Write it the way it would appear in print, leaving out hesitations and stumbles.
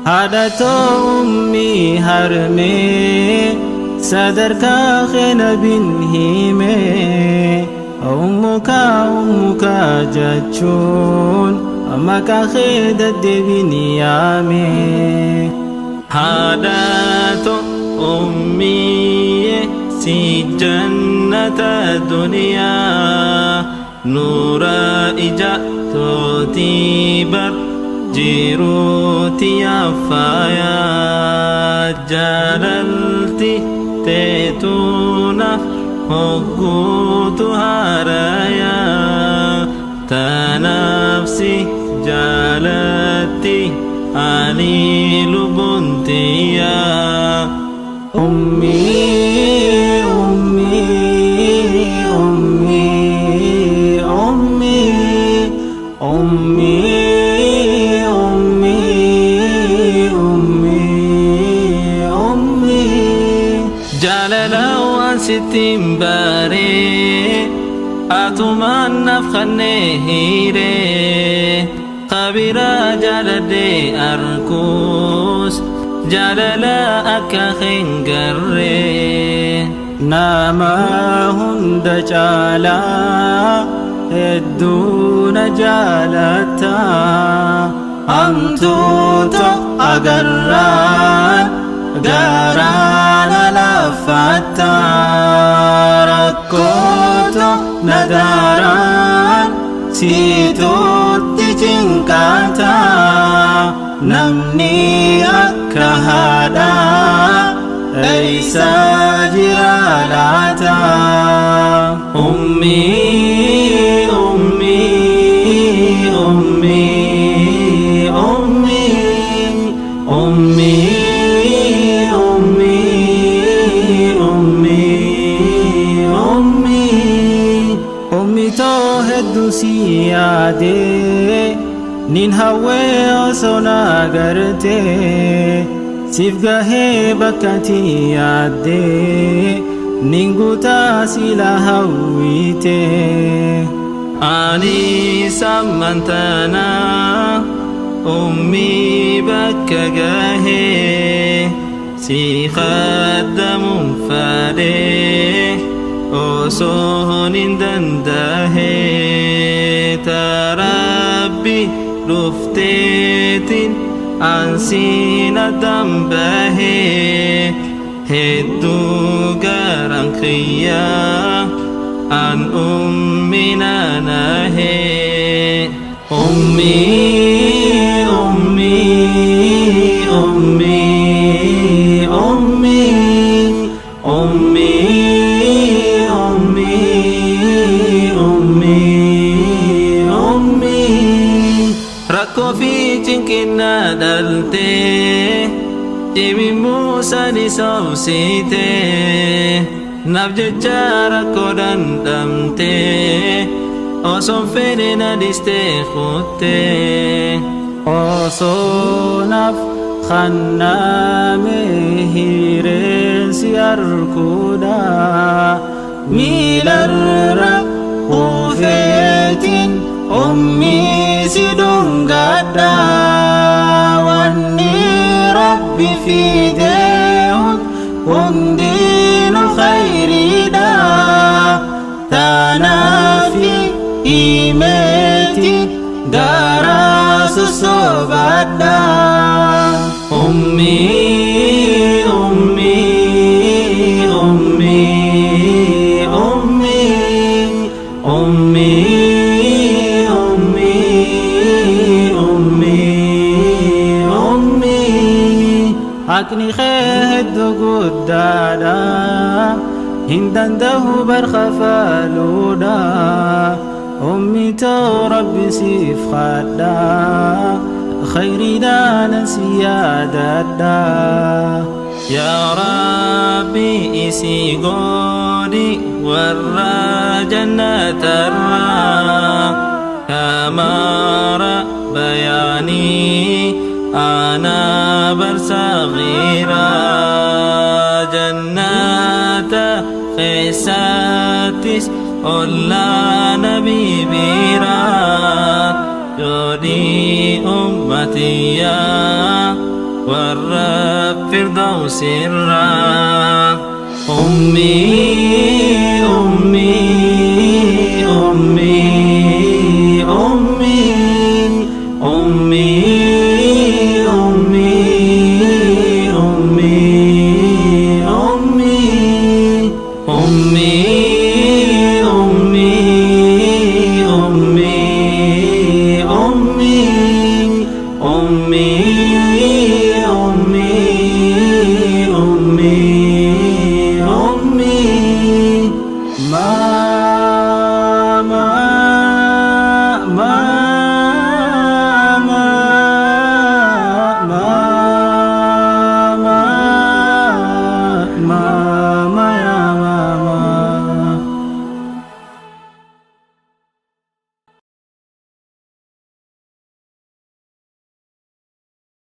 عادة أمي هرمي صدرك خين بنهيمي أمك جتشون أمك خيد بنيامي عادة أمي سي جنة الدنيا نور إجاتي بر جيروتي أفايا جللتي تيتونف هقوت هارايا تنفسي جالتي علي لبنتيا أمي أمي أمي أمي أمي جاللا وانستين باري أتمان نفخني هيري قبيرا جالدي أركوس جاللا أكا خنقري ناما هند جالا الدون جالتا أمتوتو أقران قران لفتا ركوتو نداران سيتوت جنكاتا نمني أكهادا أيسا جرالاتا أمي أمي أمي أمي أمي siyaade nin hawwee osoo na garte siif gahee bakkatti yaadde nin guutaa sila hawwite ani sammantana ummii bakka gahee si khaddamuun fadhee osoon hin dandahee tarabbi dhufteetin ansiin addaan bahee hedduu garan kiyyaa an ummina nahee ummii ummii ummii ummii ummii rakkoo fi cinqina dhalte dhimimuu sani sobsite naaf jecha rakkoo dandamte osoon fedhe na dhiste kutte osoo naaf khanname hireensi arkuudha miilarra hufeetin ummii si dhungadha wanni rabbi fideehun hundiinu khayriidha tanaafi himeeti garaa sosobadha ummii ummii ummii ummii ummii حقني خيد قدادا هندنده برخفالودا أمي تو ربي سيف خدا خيري دانا سيادة يا ربي إسي قولي ورا جنة الرا كما بياني أنا برصغيرة جنات خيساتس أولا نبي بيرا جودي أمتي يا والرب فردوس الرا أمي أمي أمي أمي أمي